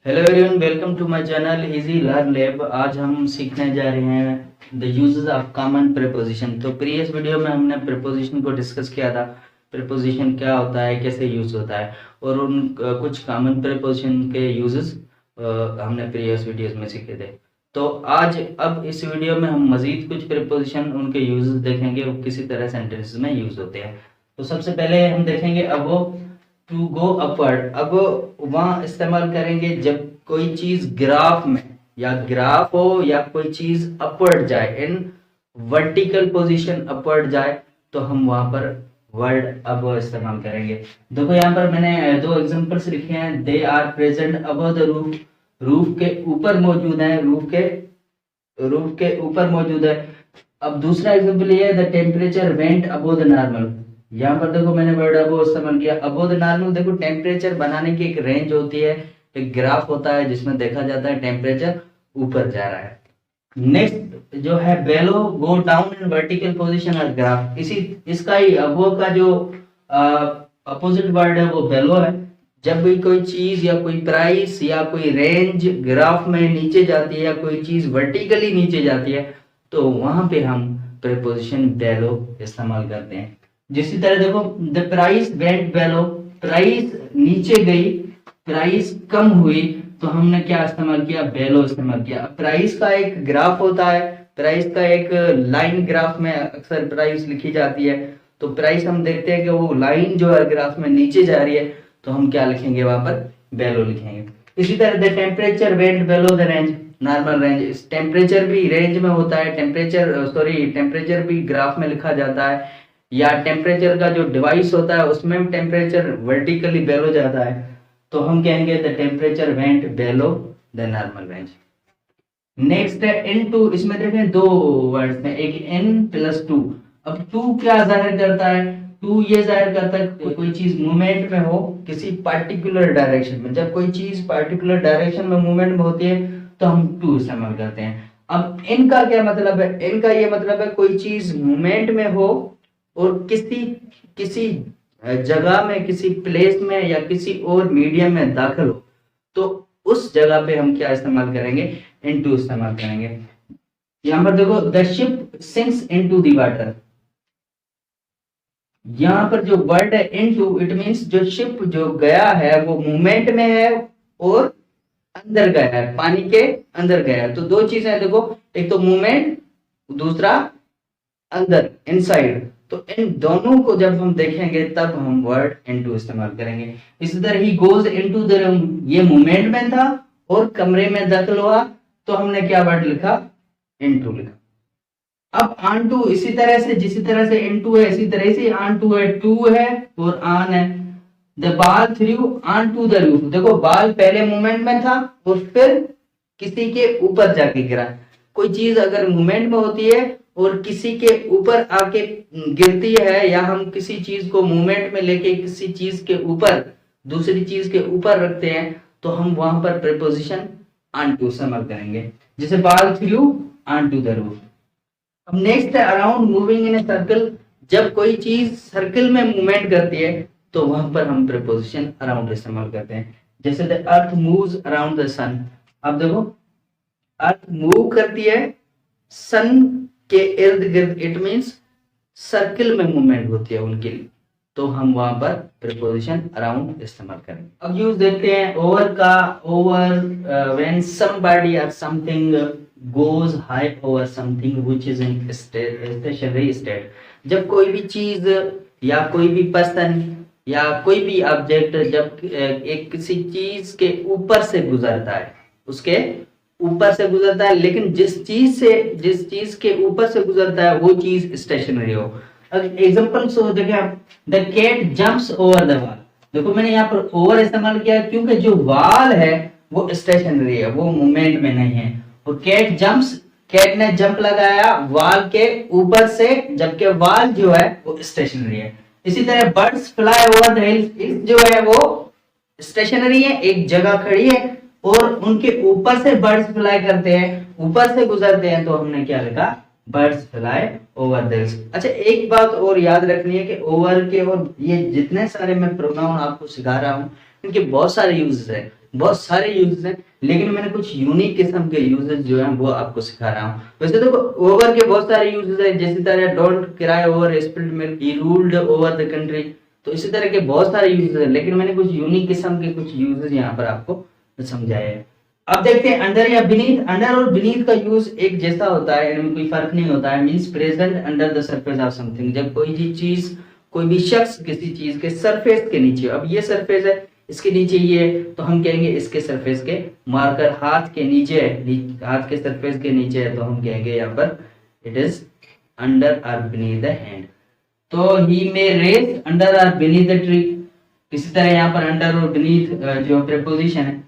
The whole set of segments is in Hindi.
Hello everyone, welcome to my channel easy learn lab. आज हम सीखने जा रहे हैं the uses of common preposition. तो प्रीवियस वीडियो में हमने प्रीपोजिशन को डिस्कस किया था। प्रीपोजिशन क्या होता है, कैसे यूज होता है, और उन कुछ कॉमन प्रीपोजिशन के यूजेस हमने प्रीवियस वीडियोस में सीखे थे। तो आज अब इस वीडियो में हम मजीद कुछ प्रीपोजिशन उनके यूजेस देखेंगे और किसी तरह सेंटेंसेस में यूज होते हैं। तो सबसे पहले हम देखेंगे अब वो टू गो अपवर्ड। अब वहां इस्तेमाल करेंगे जब कोई चीज ग्राफ में या ग्राफ हो या कोई चीज अपवर्ड जाए, इन वर्टिकल पोजीशन अपवर्ड जाए, तो हम वहां पर वर्ड अब इस्तेमाल करेंगे। देखो यहाँ पर मैंने दो एग्जांपल्स लिखे हैं। They are present above the roof, roof के ऊपर मौजूद है, रूफ के ऊपर मौजूद है। अब दूसरा एग्जांपल ये है the temperature went above the normal. यहाँ पर देखो मैंने वर्ड अबव इस्तेमाल किया। अबव द नॉर्मल, देखो टेम्परेचर बनाने की एक रेंज होती है, एक ग्राफ होता है जिसमें देखा जाता है टेम्परेचर ऊपर जा रहा है। नेक्स्ट जो है below, go down in vertical position और ग्राफ। इसका ही अबव का जो अपोजिट वर्ड है वो बेलो है। जब भी कोई चीज या कोई प्राइस या कोई रेंज ग्राफ में नीचे जाती है या कोई चीज वर्टिकली नीचे जाती है, तो वहां पे हम प्रीपोजिशन बेलो इस्तेमाल करते हैं। जिसी तरह देखो the price went below, price नीचे गई, प्राइस कम हुई, तो हमने क्या इस्तेमाल किया, बेलो इस्तेमाल किया। प्राइस का एक ग्राफ होता है, प्राइस का एक लाइन ग्राफ में अक्सर प्राइस लिखी जाती है। तो प्राइस हम देखते हैं कि वो लाइन जो है ग्राफ में नीचे जा रही है, तो हम क्या लिखेंगे, वहां पर बेलो लिखेंगे। इसी तरह the temperature went bellow the range, normal range. Temperature भी रेंज में होता है, टेम्परेचर भी ग्राफ में लिखा जाता है, या टेम्परेचर का जो डिवाइस होता है उसमें टेम्परेचर वर्टिकली बेलो जाता है, तो हम कहेंगे the temperature went bellow the normal range. Next है इनटू। इसमें देखें दो वर्ड्स हैं, एक n प्लस टू। अब टू क्या जाहिर करता है, टू ये जाहिर करता है कि कोई चीज मूवमेंट में हो किसी पार्टिकुलर डायरेक्शन में। जब कोई चीज पार्टिकुलर डायरेक्शन में मूवमेंट में होती है तो हम टू इस्तेमाल करते हैं। अब इनका क्या मतलब है, इनका ये मतलब है कोई चीज मूवमेंट में हो और किसी जगह में, किसी प्लेस में या किसी और मीडियम में दाखिल हो, तो उस जगह पे हम क्या इस्तेमाल करेंगे, इनटू इस्तेमाल करेंगे। यहां पर देखो the ship sinks into the water. यहां पर जो वर्ड है इनटू, इट मींस जो शिप जो गया है वो मूवमेंट में है और अंदर गया है, पानी के अंदर गया है। तो दो चीजें हैं देखो, एक तो मूवमेंट, दूसरा अंदर, इनसाइड। तो इन दोनों को जब हम देखेंगे तब हम वर्ड इनटू इस्तेमाल करेंगे। इसी तरह he goes into the room, ये मूवमेंट में था और कमरे में दाखिल हुआ, तो हमने क्या वर्ड लिखा, इनटू लिखा। अब ऑन टू, इसी तरह से जिसी तरह से इनटू है इसी तरह से ऑन टू है, टू है और ऑन है। The ball threw onto the roof, देखो बॉल पहले मूवमेंट में था और फिर किसी के ऊपर जाके गिरा। कोई चीज अगर मूवमेंट में होती है और किसी के ऊपर आके गिरती है, या हम किसी चीज को मूवमेंट में लेके किसी चीज के ऊपर, दूसरी चीज के ऊपर रखते हैं, तो हम वहां पर प्रीपोजिशन ऑन टू इस्तेमाल करेंगे। जैसे ball threw onto the roof. अब नेक्स्ट है around moving in a circle. जब कोई चीज सर्कल में मूवमेंट करती है तो वहां पर हम प्रीपोजिशन अराउंड इस्तेमाल करते हैं। जैसे the earth moves around the sun. अब देखो अर्थ मूव करती है सन के इर्द गिर्द, इट मींस सर्कल में मूवमेंट होती है उनके लिए, तो हम वहां पर प्रीपोजिशन अराउंड इस्तेमाल करेंगे। अब यूज देखते हैं ओवर का। ओवर व्हेन समबडी और something goes high over something which is in stationary state। जब कोई भी चीज या कोई भी पर्सन या कोई भी ऑब्जेक्ट जब एक किसी चीज के ऊपर से गुजरता है, उसके ऊपर से गुजरता है, लेकिन जिस चीज के ऊपर से गुजरता है वो चीज स्टेशनरी हो। एग्जांपल सो देखिए आप, the cat jumps over the wall. देखो मैंने यहाँ पर ओवर इस्तेमाल किया क्योंकि जो वॉल है वो स्टेशनरी है, वो मूवमेंट में नहीं है। और कैट जंप्स, कैट ने जंप लगाया वॉल के ऊपर से, जबकि वॉल जो है वो स्टेशनरी है। इसी तरह birds fly over the hills, जो है वो स्टेशनरी है, एक जगह खड़ी है और उनके ऊपर से बर्ड्स फ्लाई करते हैं, ऊपर से गुजरते हैं, तो हमने क्या लिखा, birds fly over the hills. अच्छा, एक बात और याद रखनी है कि ओवर के और ये जितने सारे मैं प्रोनाउन आपको सिखा रहा हूँ इनके बहुत सारे यूजेस हैं, बहुत सारे यूजेस हैं, लेकिन मैंने कुछ यूनिक किस्म के यूजेस जो हैं वो आपको सिखा रहा हूँ। वैसे तो ओवर के बहुत सारे यूजेस हैं, जैसी तरह don't cry over spilled milk, he ruled over the country, तो इसी तरह के बहुत सारे यूजेस हैं, लेकिन मैंने कुछ यूनिक किस्म के कुछ यूजेस यहाँ पर आपको समझाए हैं। अब देखते हैं अंडर या बीनीथ। अंडर और बीनीथ का यूज एक जैसा होता है, इनमें कोई फर्क नहीं होता है। Means present under the surface of something, जब कोई भी चीज, कोई भी शख्स किसी चीज के सरफेस के नीचे, अब ये सरफेस है, इसके नीचे ये है, तो हम कहेंगे इसके सरफेस के, मार्कर हाथ के नीचे है, हाथ के सरफेस के नीचे है, तो हम कहेंगे यहाँ पर इट इज अंडर और बीनीथ द हैंड। तो ही मे रेस अंडर और बीनीथ द ट्री। इसी तरह यहाँ पर अंडर और बीनीथ जो प्रीपोजिशन है।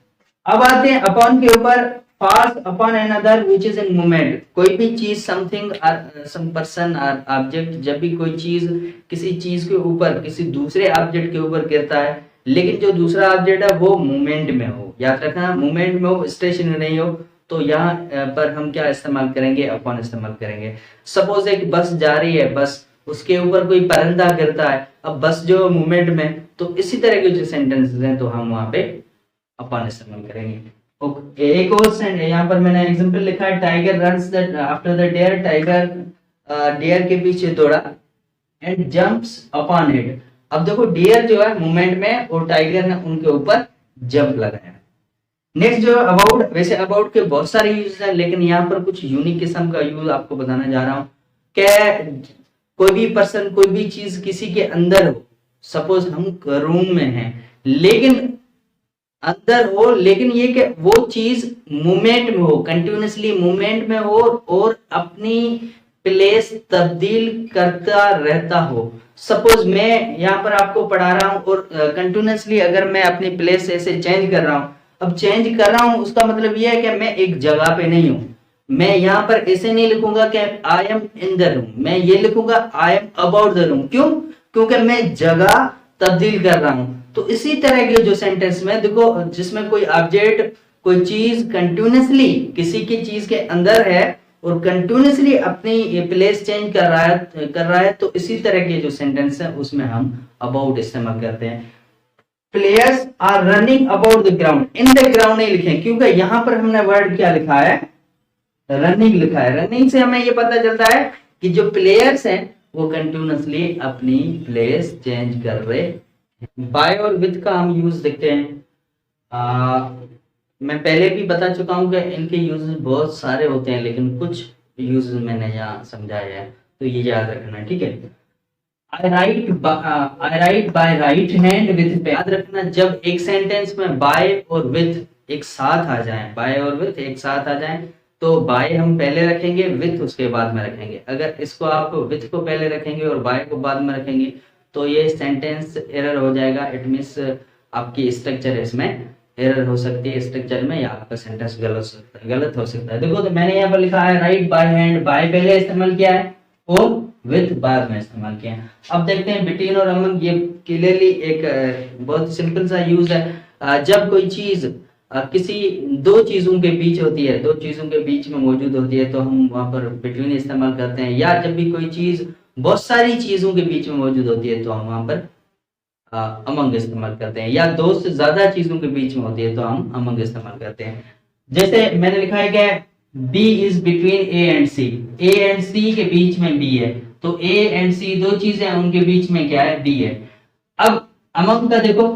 अब आते हैं अपॉन के ऊपर। Pass upon another which is in movement, कोई भी चीज, समथिंग और सम पर्सन और ऑब्जेक्ट, जब भी कोई चीज किसी चीज के ऊपर, किसी दूसरे ऑब्जेक्ट के ऊपर गिरता है, लेकिन जो दूसरा ऑब्जेक्ट है वो मूवमेंट में हो, याद रखना मूवमेंट में हो, स्टेशनरी नहीं हो, तो यहाँ पर हम क्या इस्तेमाल करेंगे, अपॉन इस्तेमाल करेंगे। सपोज एक बस जा रही है, बस उसके ऊपर कोई परिंदा गिरता है, अब बस जो मूवमेंट में, तो इसी तरह के जो सेंटेंसेस हैं तो हम वहां पे अपॉन इस्तेमाल करेंगे। ओके, एक और यहाँ पर मैंने एग्जांपल लिखा है, tiger runs that after the deer, tiger deer के पीछे दौड़ा, एंड जंप्स अपॉन इट। अब देखो डेयर जो है मूवमेंट में और टाइगर ने उनके ऊपर जंप लगाया। नेक्स्ट जो अबाउट, वैसे अबाउट के बहुत सारे यूज हैं, लेकिन यहाँ पर कुछ यूनिक किस्म का यूज आपको बताना जा रहा हूँ। क्या कोई भी पर्सन, कोई भी चीज किसी के अंदर हो, सपोज हम रूम में हैं, लेकिन अंदर हो, लेकिन ये कि वो चीज मूवमेंट में हो, कंटिन्यूसली मूवमेंट में हो और अपनी प्लेस तब्दील करता रहता हो। सपोज मैं यहाँ पर आपको पढ़ा रहा हूँ और कंटिन्यूसली अगर मैं अपनी प्लेस ऐसे चेंज कर रहा हूँ, अब चेंज कर रहा हूँ उसका मतलब ये है कि मैं एक जगह पे नहीं हूँ। मैं यहाँ पर ऐसे नहीं लिखूंगा कि I am in the room, मैं ये लिखूंगा I am about the room. क्यों? क्योंकि मैं जगह तब्दील कर रहा हूँ। तो इसी तरह के जो सेंटेंस में देखो, जिसमें कोई ऑब्जेक्ट, कोई चीज कंटिन्यूसली किसी की चीज के अंदर है और कंटिन्यूसली अपनी प्लेस चेंज कर रहा है, तो इसी तरह के जो सेंटेंस है उसमें हम अबाउट इस्तेमाल करते हैं। Players are running about the ground, in the ground नहीं लिखें, क्योंकि यहां पर हमने वर्ड क्या लिखा है, रनिंग लिखा है। रनिंग से हमें ये पता चलता है कि जो प्लेयर्स हैं वो कंटिन्यूसली अपनी प्लेस चेंज कर रहे हैं। बाय और विद का हम यूज देखते हैं। मैं पहले भी बता चुका हूं कि इनके यूजेस बहुत सारे होते हैं, लेकिन कुछ यूजेस मैंने यहाँ समझाया है, तो ये याद रखना है, ठीक है। I write by right hand with, याद रखना जब एक सेंटेंस में बाय और विद एक साथ आ जाए, बाय और विद एक साथ आ जाए, तो बाय हम पहले रखेंगे, विथ उसके बाद में रखेंगे। अगर इसको आप विथ को पहले रखेंगे और बाय को बाद में रखेंगे तो ये सेंटेंस एरर हो जाएगा। इट मींस आपकी स्ट्रक्चर इसमें एरर हो सकती है, स्ट्रक्चर में, या आपका सेंटेंस गलत हो सकता है। देखो तो मैंने यहाँ पर लिखा है राइट बाय हैंड, बाय पहले इस्तेमाल किया है और विथ बाद में इस्तेमाल किया है। अब देखते हैं बिटवीन और अमंग, ये क्लियरली एक बहुत सिंपल सा यूज है। जब कोई चीज किसी दो चीजों के बीच होती है, दो चीजों के बीच में मौजूद होती है, तो हम वहां पर बिटवीन इस्तेमाल करते हैं। या जब भी कोई चीज बहुत सारी चीजों के बीच में मौजूद होती है तो हम वहां पर अमंग इस्तेमाल करते हैं। या दो से ज्यादा चीजों के बीच में होती है तो हम अमंग इस्तेमाल करते हैं। जैसे मैंने लिखा है कि B is between A and C, A and C के बीच में बी है, तो ए एंड सी दो चीजें हैं, उनके बीच में क्या है, बी है। अब अमंग का देखो,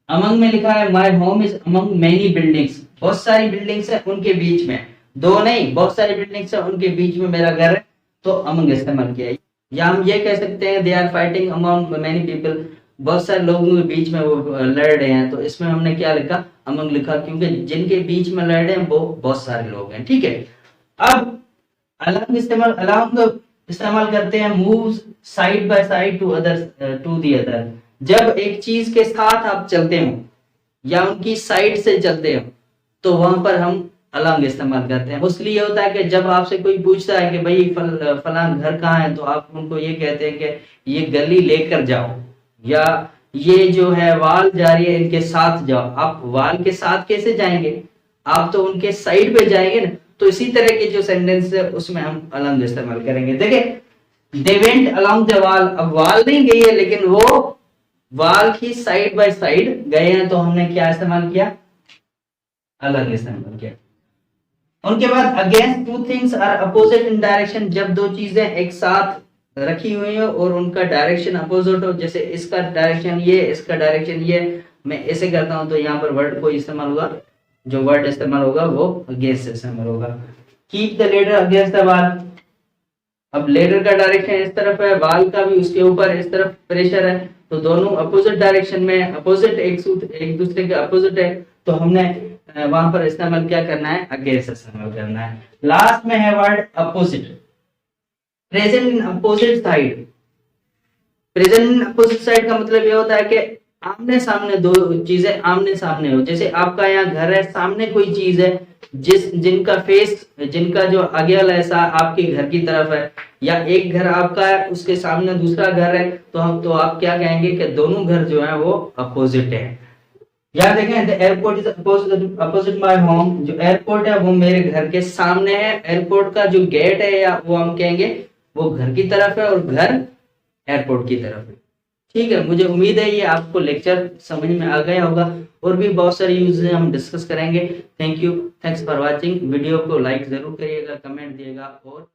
अमंग में लिखा है my home is among many buildings, बहुत सारी बिल्डिंग्स है उनके बीच में, दो नहीं बहुत सारी बिल्डिंग्स है उनके बीच में मेरा घर है, तो अमंग इस्तेमाल किया है। या हम ये कह सकते हैं they are fighting among many people, बहुत सारे लोगों के बीच में वो लड़ रहे हैं, तो इसमें हमने क्या लिखा, अमंग लिखा, क्योंकि जिनके बीच में लड़ रहे हैं वो बहुत सारे लोग हैं, ठीक है। अब अलोंग इस्तेमाल करते हैं move side by side to the other, जब एक चीज के साथ आप चलते हो या उनकी साइड से चलते हो तो वहां पर हम अलोंग इस्तेमाल करते हैं। उसलिए होता है कि जब आपसे कोई पूछता है कि भाई फलां घर कहाँ है, तो आप उनको ये कहते हैं कि ये गली लेकर जाओ, या ये जो है वाल जा रही है इनके साथ जाओ। आप वाल के साथ कैसे जाएंगे, आप तो उनके साइड पे जाएंगे ना, तो इसी तरह के जो सेंटेंस है उसमें हम अलॉन्ग इस्तेमाल करेंगे। देखिए they went along the wall, अब वॉल नहीं गई है लेकिन वो वॉल की साइड बाय साइड गए हैं, तो हमने क्या इस्तेमाल किया, अलग इस्तेमाल किया। उनके बाद against two things are opposite in direction, जब दो चीजें एक साथ रखी हुई हो और उनका डायरेक्शन अपोजिट हो, जैसे इसका डायरेक्शन ये, इसका डायरेक्शन ये, मैं ऐसे करता हूं तो यहाँ पर वर्ड को इस्तेमाल होगा, जो वर्ड इस्तेमाल होगा वो अगेंस्ट इस्तेमाल होगा। Keep the ladder against the wall, अब लेडर का डायरेक्शन इस तरफ है, वाल का भी उसके ऊपर इस तरफ प्रेशर है, तो दोनों अपोजिट डायरेक्शन में, अपोजिट एक दूसरे के अपोजिट है, तो हमने वहां पर इस्तेमाल क्या करना है, अगेंस्ट इस्तेमाल करना है। लास्ट में है word opposite, present in opposite side. Present in opposite side का मतलब ये होता है कि आमने सामने दो चीजें आमने सामने हो, जैसे आपका यहाँ घर है, सामने कोई चीज है जिनका फेस, जिनका जो आगे वाला ऐसा आपके घर की तरफ है, या एक घर आपका है उसके सामने दूसरा घर है, तो आप क्या कहेंगे कि दोनों घर जो है वो अपोजिट है। याद देखें, the airport is opposite my home, जो एयरपोर्ट है वो मेरे घर के सामने है, एयरपोर्ट का जो गेट है या वो हम कहेंगे वो घर की तरफ है और घर एयरपोर्ट की तरफ है। ठीक है, मुझे उम्मीद है ये आपको लेक्चर समझ में आ गया होगा, और भी बहुत सारी यूज हम डिस्कस करेंगे। Thank you, thanks for watching. Video को लाइक जरूर करिएगा, कमेंट दिएगा और